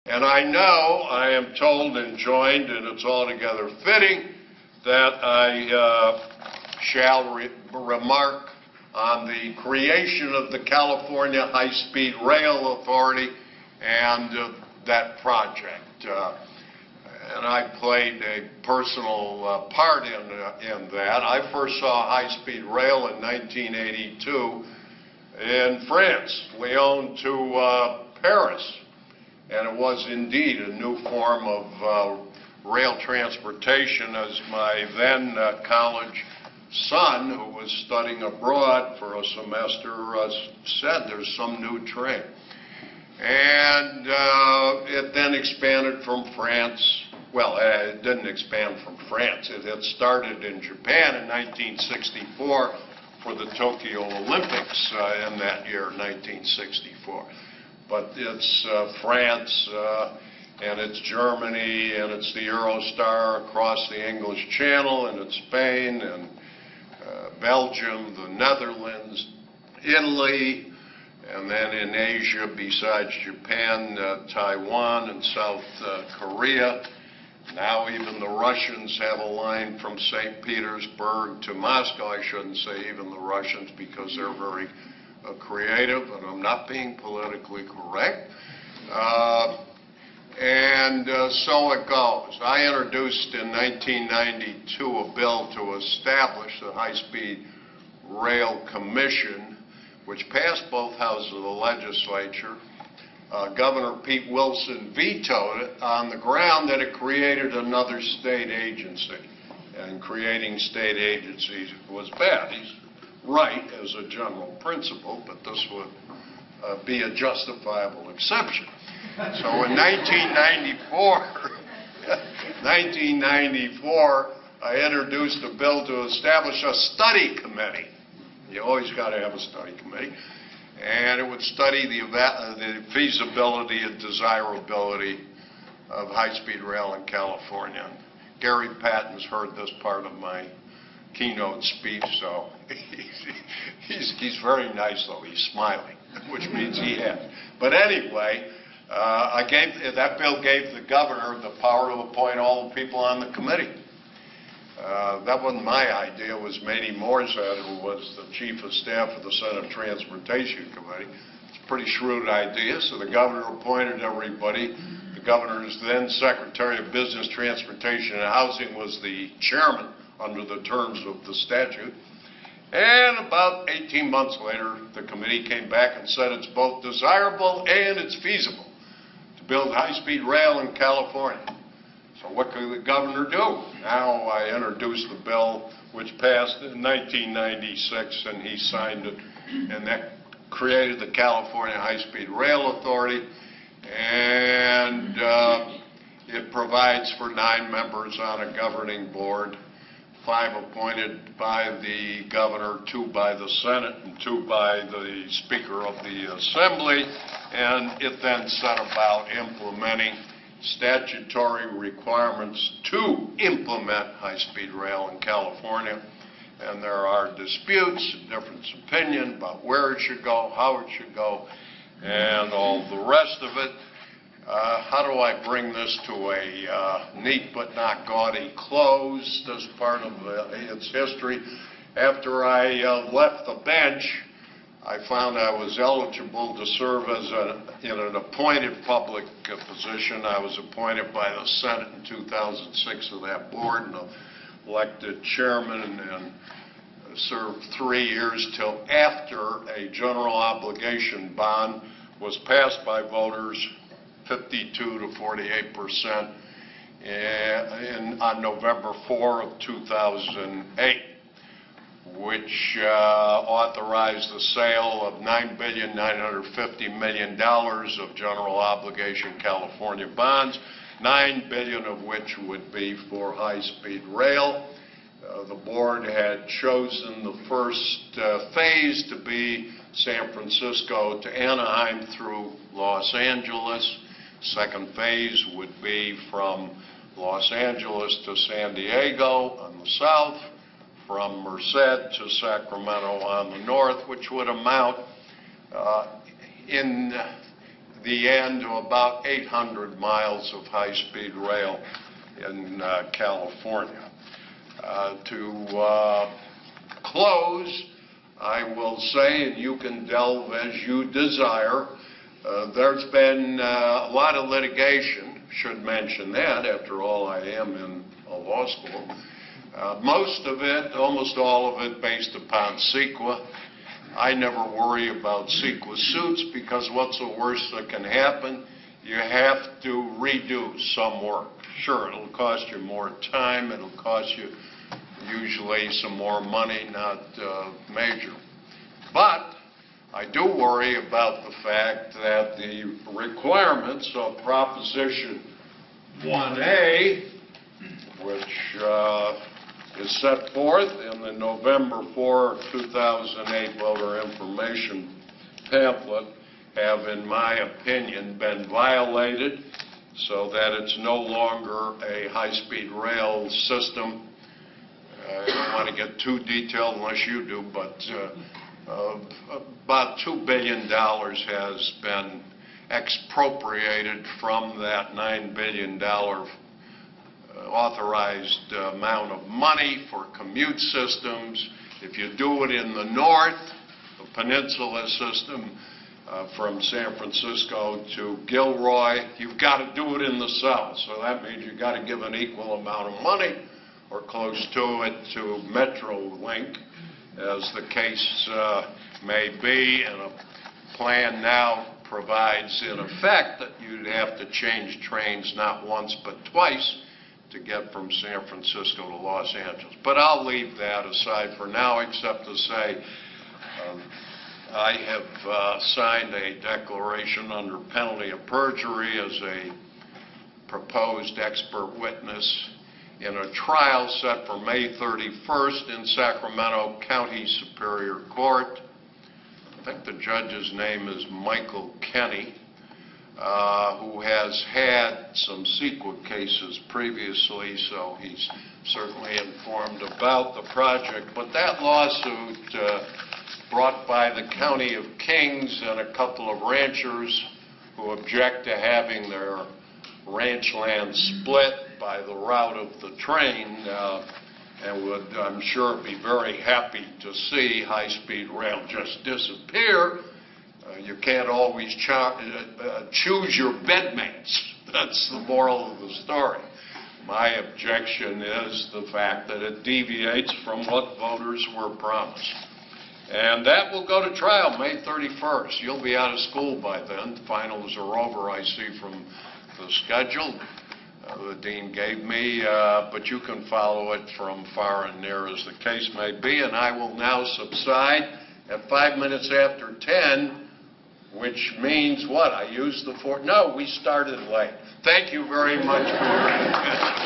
And I know, I am told and joined, and it's altogether fitting, that I shall remark on the creation of the California High-Speed Rail Authority and that project. And I played a personal part in that. I first saw high-speed rail in 1982 in France, Lyon to Paris. And it was indeed a new form of rail transportation, as my then college son, who was studying abroad for a semester, said, there's some new train. And it then expanded from France. Well, it didn't expand from France. It had started in Japan in 1964 for the Tokyo Olympics in that year, 1964. But it's France, and it's Germany, and it's the Eurostar across the English Channel, and it's Spain, and Belgium, the Netherlands, Italy, and then in Asia, besides Japan, Taiwan and South Korea. Now even the Russians have a line from St. Petersburg to Moscow. I shouldn't say even the Russians, because they're very creative, and I'm not being politically correct. So it goes. I introduced in 1992 a bill to establish the High-Speed Rail Commission, which passed both houses of the legislature. Governor Pete Wilson vetoed it on the ground that it created another state agency, and creating state agencies was bad. He's right as a general principle, but this would be a justifiable exception. So in 1994, I introduced a bill to establish a study committee. You always got to have a study committee. And it would study the feasibility and desirability of high-speed rail in California. Gary Patton's heard this part of my keynote speech, so he's very nice, though. He's smiling, which means he has. But anyway, that bill gave the governor the power to appoint all the people on the committee. That wasn't my idea. It was Matey Moorehead, who was the chief of staff of the Senate Transportation Committee. It's a pretty shrewd idea, so the governor appointed everybody. The governor's then Secretary of Business, Transportation, and Housing was the chairman under the terms of the statute. And about 18 months later, the committee came back and said it's both desirable and it's feasible to build high-speed rail in California. So what could the governor do? Now I introduced the bill, which passed in 1996, and he signed it, and that created the California High-Speed Rail Authority, and it provides for 9 members on a governing board, 5 appointed by the governor, 2 by the Senate, and 2 by the Speaker of the Assembly, and it then set about implementing statutory requirements to implement high-speed rail in California. And there are disputes, difference of opinion about where it should go, how it should go, and all the rest of it. How do I bring this to a neat but not gaudy close, this part of its history? After I left the bench, I found I was eligible to serve as in an appointed public position. I was appointed by the Senate in 2006 of that board, and elected chairman, and served 3 years till after a general obligation bond was passed by voters, 52 to 48%, on November 4 of 2008. Which authorized the sale of $9,950 million of general obligation California bonds, $9 billion of which would be for high-speed rail. The board had chosen the first phase to be San Francisco to Anaheim through Los Angeles. Second phase would be from Los Angeles to San Diego on the south, from Merced to Sacramento on the north, which would amount in the end to about 800 miles of high-speed rail in California. To close, I will say, and you can delve as you desire, there's been a lot of litigation, should mention that, after all I am in a law school. Most of it, almost all of it, based upon CEQA. I never worry about CEQA suits because what's the worst that can happen? You have to redo some work. Sure, it'll cost you more time, it'll cost you usually some more money, not major. But I do worry about the fact that the requirements of Proposition 1A, which is set forth in the November 4, 2008 voter information pamphlet, have, in my opinion, been violated so that it's no longer a high-speed rail system. I don't want to get too detailed unless you do, but about $2 billion has been expropriated from that $9 billion authorized amount of money for commute systems. If you do it in the north, the peninsula system from San Francisco to Gilroy, you've got to do it in the south. So that means you've got to give an equal amount of money or close to it to Metrolink, as the case may be, and a plan now provides in effect that you'd have to change trains not once but twice to get from San Francisco to Los Angeles. But I'll leave that aside for now, except to say I have signed a declaration under penalty of perjury as a proposed expert witness in a trial set for May 31st in Sacramento County Superior Court. I think the judge's name is Michael Kenny, who has had some CEQA cases previously, so he's certainly informed about the project. But that lawsuit brought by the County of Kings and a couple of ranchers who object to having their ranch land split by the route of the train and would, I'm sure, be very happy to see high-speed rail just disappear. You can't always choose your bedmates. That's the moral of the story. My objection is the fact that it deviates from what voters were promised. And that will go to trial May 31st. You'll be out of school by then. Finals are over, I see, from the schedule the dean gave me, but you can follow it from far and near as the case may be. And I will now subside at 5 minutes after 10, which means what? I used the no, we started late. Thank you very much for your attention.